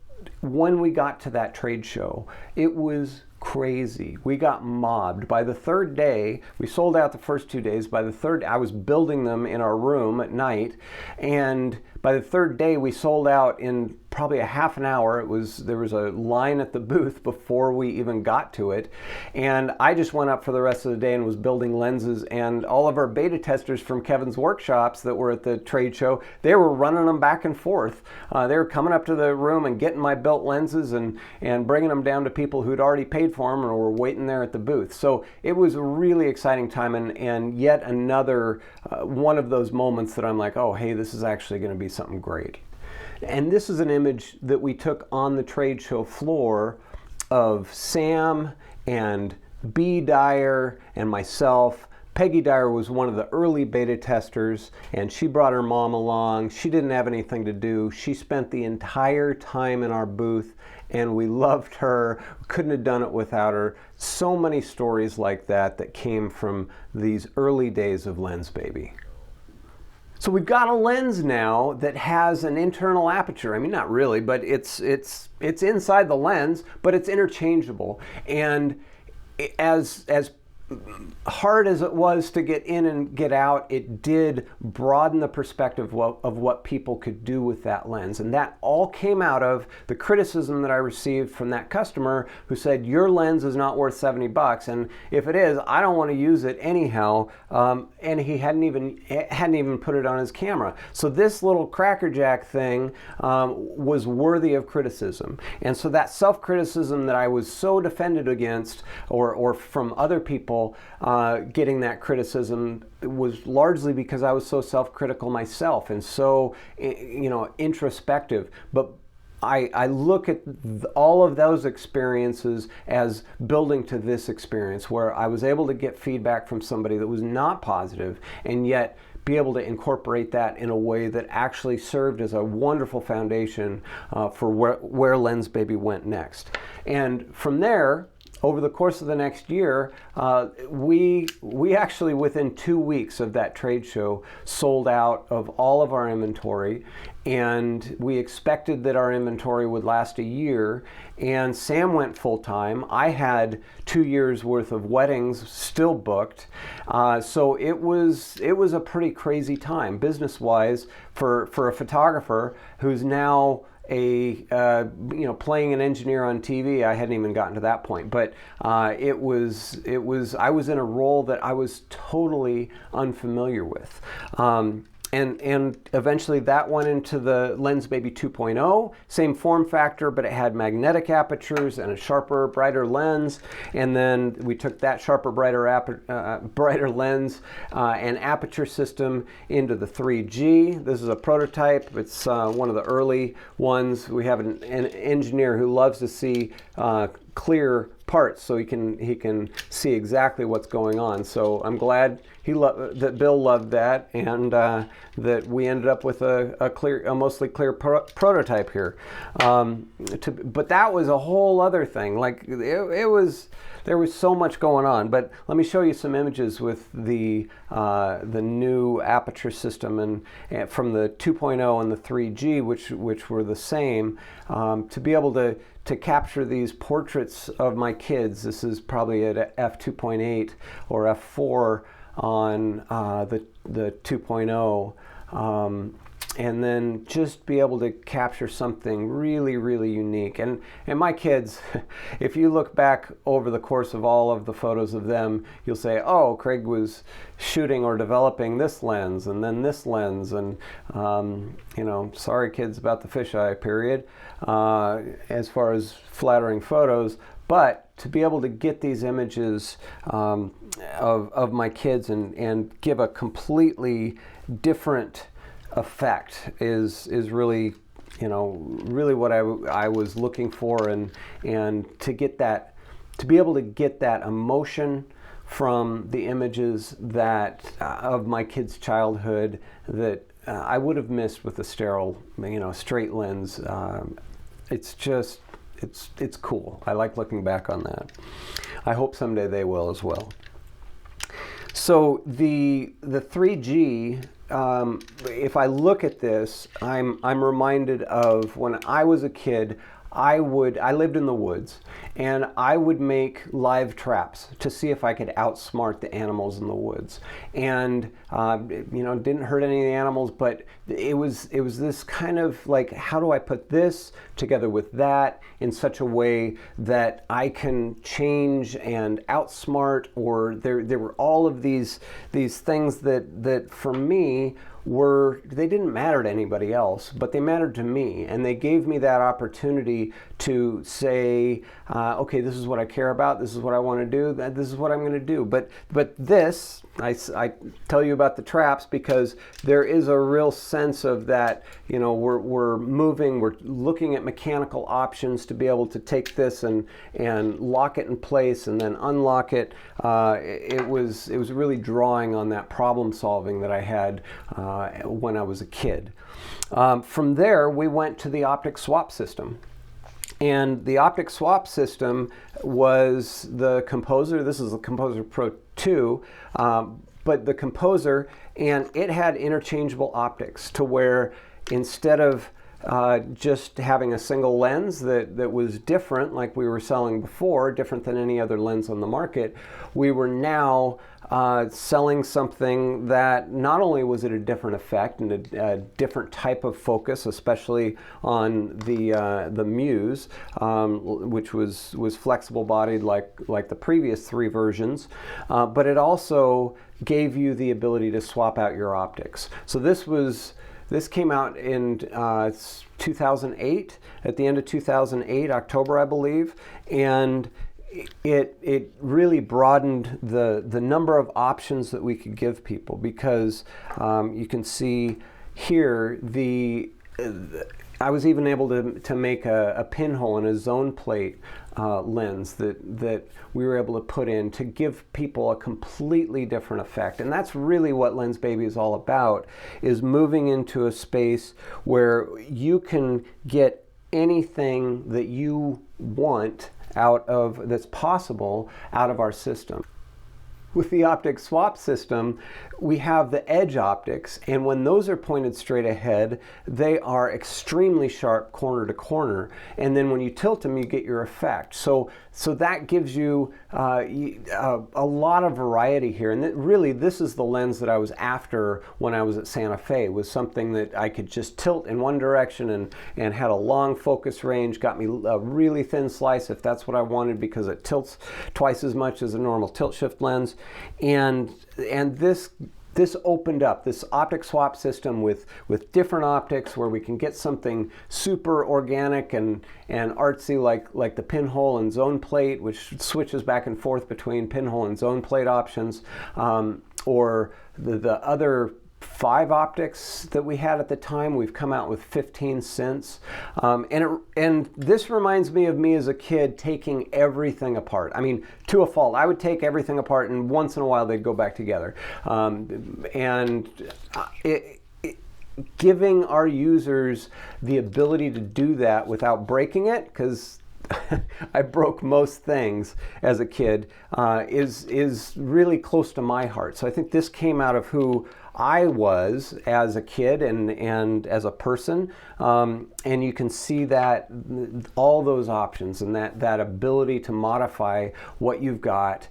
when we got to that trade show, it was crazy. We got mobbed. By the third day, we sold out the first 2 days. By the third, I was building them in our room at night, and by the third day, we sold out in probably a half an hour. There was a line at the booth before we even got to it, and I just went up for the rest of the day and was building lenses, and all of our beta testers from Kevin's workshops that were at the trade show, they were running them back and forth. They were coming up to the room and getting my built lenses and bringing them down to people who'd already paid for them and were waiting there at the booth. So it was a really exciting time, and yet another one of those moments that I'm like, oh, hey, this is actually going to be something great. And this is an image that we took on the trade show floor of Sam and B. Dyer and myself. Peggy Dyer was one of the early beta testers, and she brought her mom along. She didn't have anything to do. She spent the entire time in our booth, and we loved her. Couldn't have done it without her. So many stories like that came from these early days of Lensbaby. So we've got a lens now that has an internal aperture. I mean, not really, but it's inside the lens, but it's interchangeable. And as hard as it was to get in and get out, it did broaden the perspective of what people could do with that lens. And that all came out of the criticism that I received from that customer who said, your lens is not worth $70, and if it is, I don't want to use it anyhow. And he hadn't even put it on his camera. So this little crackerjack thing was worthy of criticism. And so that self-criticism that I was so defended against, or from other people getting that criticism, was largely because I was so self-critical myself and so introspective. But I look at all of those experiences as building to this experience where I was able to get feedback from somebody that was not positive, and yet be able to incorporate that in a way that actually served as a wonderful foundation for where Lensbaby went next. And from there, over the course of the next year, we actually, within 2 weeks of that trade show, sold out of all of our inventory, and we expected that our inventory would last a year. And Sam went full-time. I had 2 years worth of weddings still booked. So it was a pretty crazy time business-wise for a photographer who's now playing an engineer on TV. I hadn't even gotten to that point, but I was in a role that I was totally unfamiliar with. And eventually that went into the Lensbaby 2.0, same form factor, but it had magnetic apertures and a sharper, brighter lens. And then we took that sharper, brighter lens and aperture system into the 3G. This is a prototype. It's one of the early ones. We have an engineer who loves to see clear parts, so he can see exactly what's going on. So I'm glad that Bill loved that, and that we ended up with a mostly clear prototype here. But that was a whole other thing. Like there was so much going on. But let me show you some images with the new aperture system and from the 2.0 and the 3G, which were the same, to be able to capture these portraits of my my kids. This is probably at f2.8 or f4 on the 2.0. And then just be able to capture something really, really unique. And my kids, if you look back over the course of all of the photos of them, you'll say, oh, Craig was shooting or developing this lens and then this lens. And, sorry kids about the fisheye period as far as flattering photos. But to be able to get these images of my kids and give a completely different effect is really, really what I was looking for, and to get that, to be able to get that emotion from the images that of my kids' childhood that I would have missed with a sterile, straight lens. It's just, it's cool. I like looking back on that. I hope someday they will as well. So the 3G, if I look at this, I'm reminded of when I was a kid. I lived in the woods, and I would make live traps to see if I could outsmart the animals in the woods. And didn't hurt any of the animals, but it was this kind of like, how do I put this together with that in such a way that I can change and outsmart, or there were all of these things that for me they didn't matter to anybody else, but they mattered to me, and they gave me that opportunity to say, okay, this is what I care about, this is what I want to do, this is what I'm going to do. But this, I tell you about the traps because there is a real sense of that, we're moving, we're looking at mechanical options to be able to take this and lock it in place and then unlock it. It was really drawing on that problem solving that I had when I was a kid. From there, we went to the optic swap system. And the optic swap system was the Composer. This is the Composer Pro 2, but the Composer, and it had interchangeable optics to where instead of just having a single lens that was different, like we were selling before, different than any other lens on the market, we were now selling something that not only was it a different effect and a different type of focus, especially on the Muse, which was flexible bodied like the previous 3 versions, but it also gave you the ability to swap out your optics. So this came out in 2008, at the end of 2008, October, I believe, and it really broadened the number of options that we could give people, because you can see here I was even able to make a pinhole in a zone plate lens that we were able to put in to give people a completely different effect. And that's really what Lensbaby is all about, is moving into a space where you can get anything that you want that's possible out of our system. With the optic swap system, we have the edge optics, and when those are pointed straight ahead, they are extremely sharp corner to corner, and then when you tilt them, you get your effect. So that gives you a lot of variety here, and really this is the lens that I was after when I was at Santa Fe, was something that I could just tilt in one direction and had a long focus range, got me a really thin slice if that's what I wanted, because it tilts twice as much as a normal tilt shift lens. And this opened up this optic swap system with different optics, where we can get something super organic and artsy like the pinhole and zone plate, which switches back and forth between pinhole and zone plate options, or the other 5 optics that we had at the time. We've come out with 15 since, and this reminds me of me as a kid taking everything apart. I mean, to a fault. I would take everything apart, and once in a while they'd go back together, giving our users the ability to do that without breaking it, because I broke most things as a kid, is really close to my heart. So I think this came out of who I was as a kid and as a person. And you can see that all those options and that ability to modify what you've got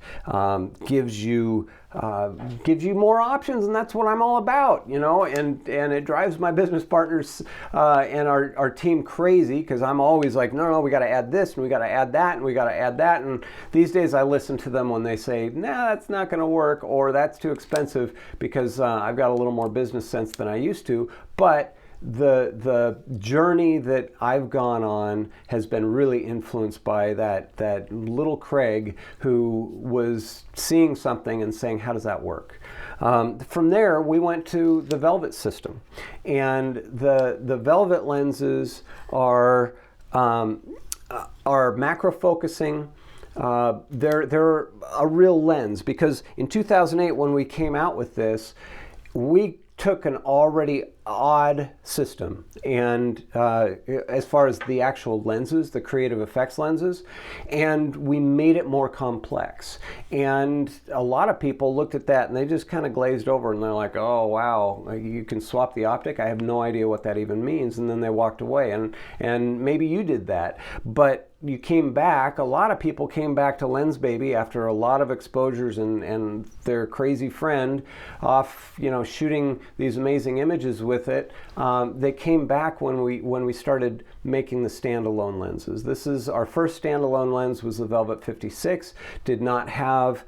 gives you more options, and that's what I'm all about, and it drives my business partners and our team crazy, because I'm always like, no, we got to add this, and we got to add that, and we got to add that. And these days I listen to them when they say, nah, that's not going to work, or that's too expensive, because I've got a little more business sense than I used to. But the journey that I've gone on has been really influenced by that little Craig who was seeing something and saying, how does that work? From there, we went to the Velvet system, and the Velvet lenses are macro focusing. They're a real lens, because in 2008, when we came out with this, we took an already odd system, and as far as the actual lenses, the creative effects lenses, and we made it more complex. And a lot of people looked at that and they just kind of glazed over, and they're like, oh wow, you can swap the optic? I have no idea what that even means. And then they walked away, and maybe you did that, but you came back. A lot of people came back to Lensbaby after a lot of exposures and their crazy friend off, shooting these amazing images with it. They came back when we started making the standalone lenses. This is our first standalone lens, was the Velvet 56. Did not have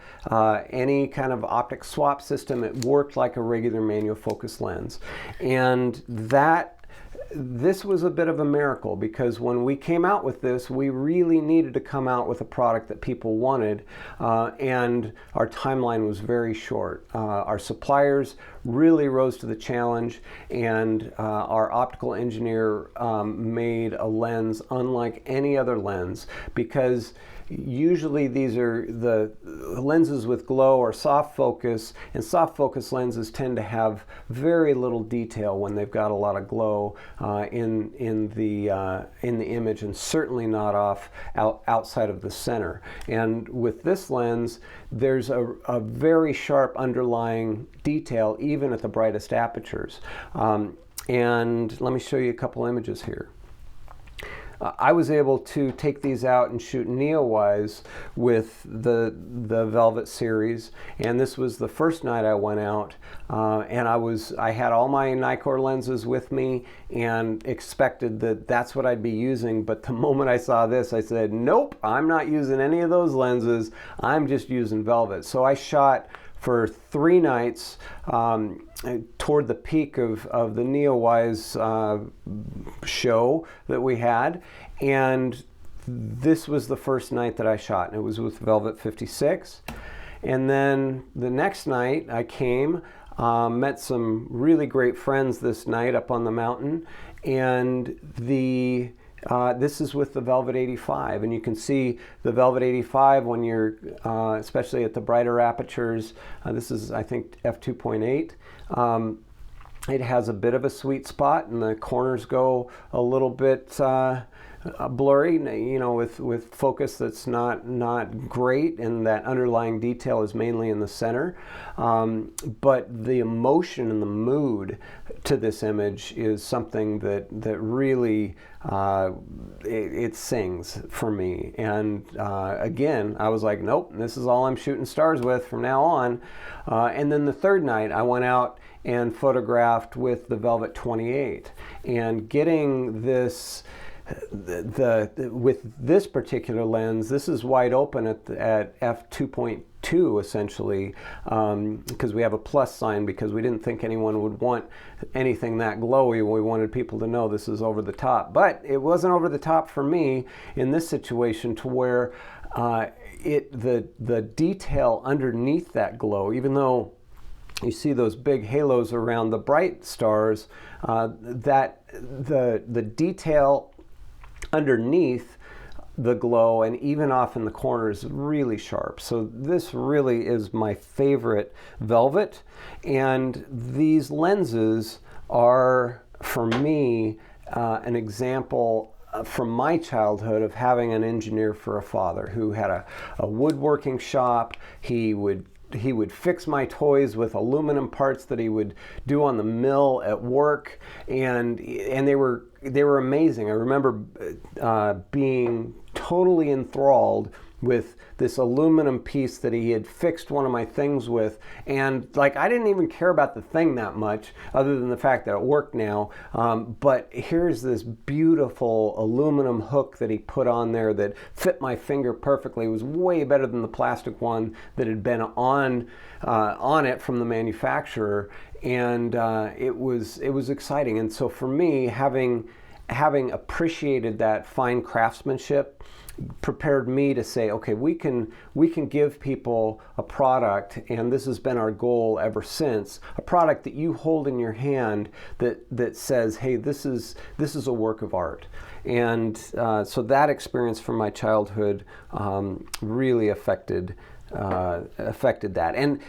any kind of optic swap system. It worked like a regular manual focus lens, and this was a bit of a miracle, because when we came out with this, we really needed to come out with a product that people wanted, and our timeline was very short. Our suppliers really rose to the challenge, and our optical engineer made a lens unlike any other lens, because usually these are the lenses with glow or soft focus, and soft focus lenses tend to have very little detail when they've got a lot of glow in the image, and certainly not outside of the center. And with this lens, there's a very sharp underlying detail even at the brightest apertures. And let me show you a couple images here. I was able to take these out and shoot Neowise with the Velvet series, and this was the first night I went out, and I had all my Nikkor lenses with me and expected that that's what I'd be using. But the moment I saw this, I said, nope, I'm not using any of those lenses. I'm just using Velvet. So I shot for 3 nights toward the peak of the Neowise show that we had, and this was the first night that I shot, and it was with Velvet 56. And then the next night I came, met some really great friends this night up on the mountain, and this is with the Velvet 85, and you can see the Velvet 85 when you're, especially at the brighter apertures. This is, I think, f2.8. It has a bit of a sweet spot, and the corners go a little bit blurry, with focus that's not great, and that underlying detail is mainly in the center. But the emotion and the mood to this image is something that really it sings for me. And again, I was like, nope, this is all I'm shooting stars with from now on. And then the third night, I went out and photographed with the Velvet 28, and getting this. With this particular lens, this is wide open at f2.2 essentially, because we have a plus sign, because we didn't think anyone would want anything that glowy. We wanted people to know this is over the top, but it wasn't over the top for me in this situation, to where the detail underneath that glow, even though you see those big halos around the bright stars, that the detail underneath the glow and even off in the corners is really sharp. So this really is my favorite Velvet, and these lenses are, for me, an example from my childhood of having an engineer for a father who had a woodworking shop. He would would fix my toys with aluminum parts that he would do on the mill at work, and they were amazing. I remember being totally enthralled with this aluminum piece that he had fixed one of my things with, and like I didn't even care about the thing that much other than the fact that it worked now, but here's this beautiful aluminum hook that he put on there that fit my finger perfectly. It was way better than the plastic one that had been on it from the manufacturer, and it was exciting. And so for me, having appreciated that fine craftsmanship prepared me to say, okay, we can give people a product, and this has been our goal ever since, a product that you hold in your hand that says, hey, this is a work of art. And so that experience from my childhood really affected that. And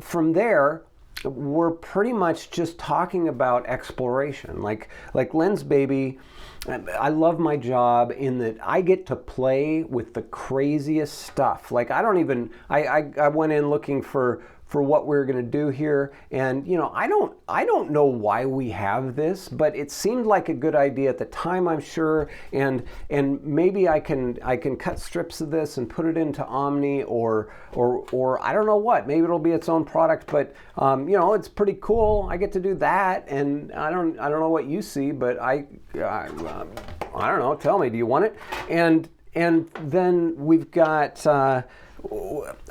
from there, we're pretty much just talking about exploration. Like Lensbaby, I love my job in that I get to play with the craziest stuff. Like I went in looking for what we're going to do here, and I don't know why we have this, but it seemed like a good idea at the time, I'm sure, and maybe I can cut strips of this and put it into Omni, or I don't know what, maybe it'll be its own product, but it's pretty cool. I get to do that, and I don't know what you see, but I don't know, tell me, do you want it? And then we've got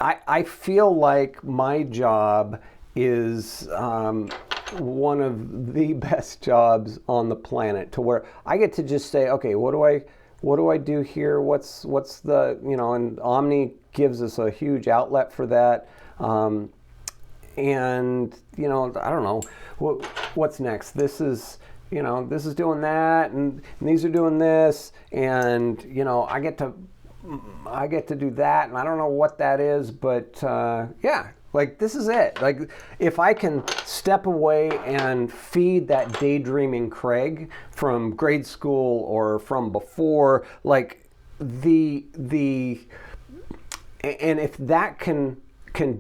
I feel like my job is one of the best jobs on the planet, to where I get to just say, okay, what do I do here? What's the, and Omni gives us a huge outlet for that. And I don't know what's next. This is doing that, and these are doing this, and I get to do that, and I don't know what that is, but yeah, like this is it. Like if I can step away and feed that daydreaming Craig from grade school or from before, like and if that can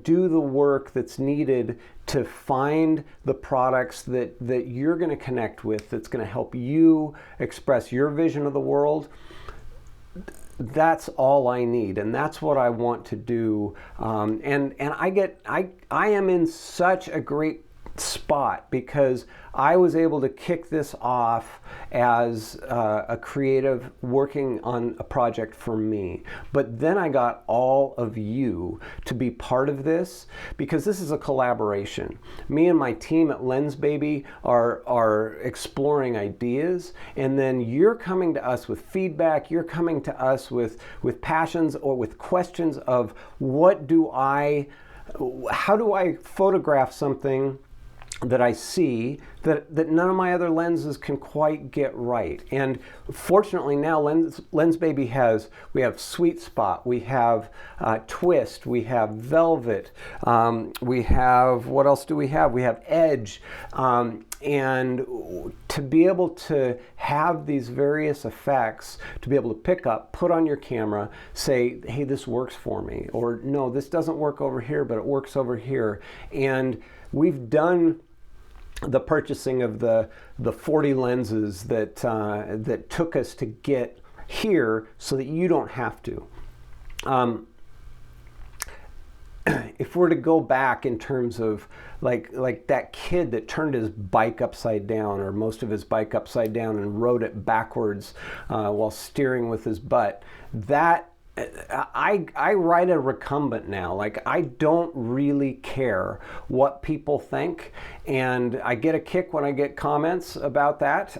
do the work that's needed to find the products that you're going to connect with, that's going to help you express your vision of the world, that's all I need, and that's what I want to do. And I am in such a great spot because I was able to kick this off as a creative working on a project for me. But then I got all of you to be part of this, because this is a collaboration. Me and my team at Lensbaby are exploring ideas, and then you're coming to us with feedback, you're coming to us with passions or with questions of how do I photograph something that I see that none of my other lenses can quite get right. And fortunately now Lensbaby we have Sweet Spot, we have Twist, we have Velvet, we have, what else do we have? We have Edge. And to be able to have these various effects, to be able to pick up, put on your camera, say, hey, this works for me, or no, this doesn't work over here, but it works over here. And we've done the purchasing of the 40 lenses that took us to get here, so that you don't have to. If we're to go back in terms of like that kid that turned his bike upside down, or most of his bike upside down, and rode it backwards while steering with his butt, that I ride a recumbent now. Like, I don't really care what people think, and I get a kick when I get comments about that,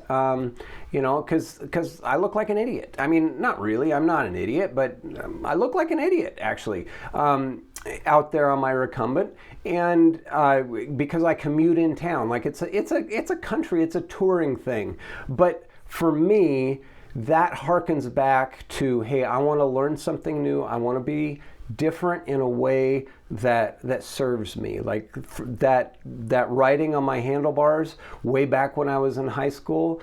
because I look like an idiot. I mean, not really, I'm not an idiot, but I look like an idiot, actually, out there on my recumbent, and because I commute in town. Like, it's a country, it's a touring thing, but for me, that harkens back to, hey, I want to learn something new. I want to be different in a way that serves me. Like that riding on my handlebars way back when I was in high school.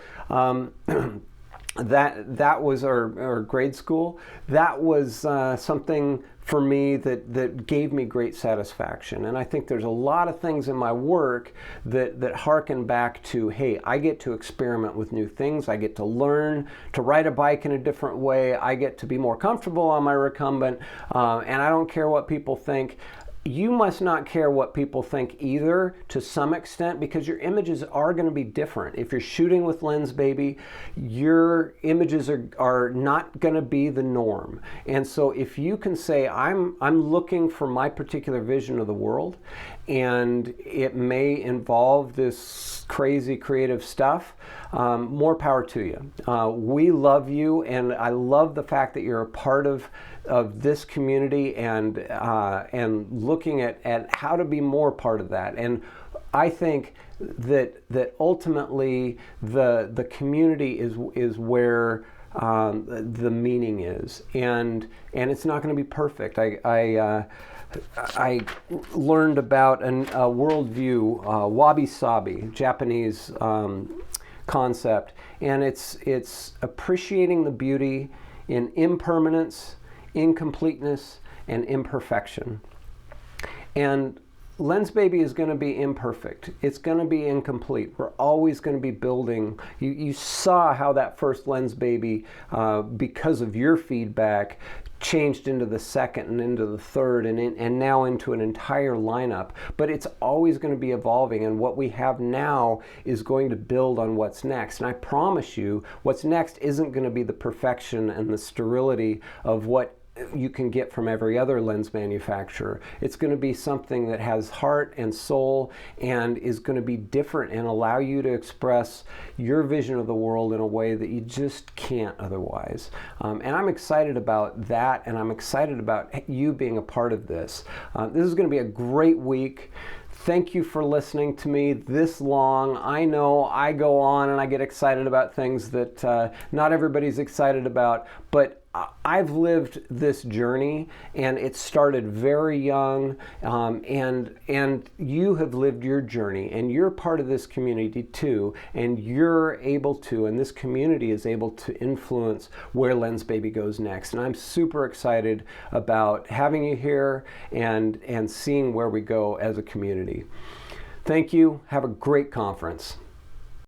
that was our grade school. That was something for me that gave me great satisfaction. And I think there's a lot of things in my work that harken back to, hey, I get to experiment with new things. I get to learn to ride a bike in a different way. I get to be more comfortable on my recumbent, and I don't care what people think. You must not care what people think either, to some extent, because your images are going to be different. If you're shooting with Lensbaby, your images are not going to be the norm. And so if you can say, I'm looking for my particular vision of the world, and it may involve this crazy creative stuff, more power to you. We love you, and I love the fact that you're a part of this community, and looking at how to be more part of that. And I think that ultimately the community is where the meaning is, and it's not going to be perfect. I learned about a worldview, wabi-sabi, Japanese concept, and it's appreciating the beauty in impermanence, incompleteness, and imperfection. And Lensbaby is going to be imperfect. It's going to be incomplete. We're always going to be building. You saw how that first Lensbaby, because of your feedback, changed into the second and into the third, and now into an entire lineup. But it's always going to be evolving, and what we have now is going to build on what's next. And I promise you, what's next isn't going to be the perfection and the sterility of what you can get from every other lens manufacturer. It's going to be something that has heart and soul, and is going to be different and allow you to express your vision of the world in a way that you just can't otherwise. And I'm excited about that, and I'm excited about you being a part of this. This is going to be a great week. Thank you for listening to me this long. I know I go on and I get excited about things that not everybody's excited about, but I've lived this journey, and it started very young, and you have lived your journey, and you're part of this community too, and you're able to, and this community is able to influence where Lensbaby goes next. And I'm super excited about having you here and seeing where we go as a community. Thank you. Have a great conference.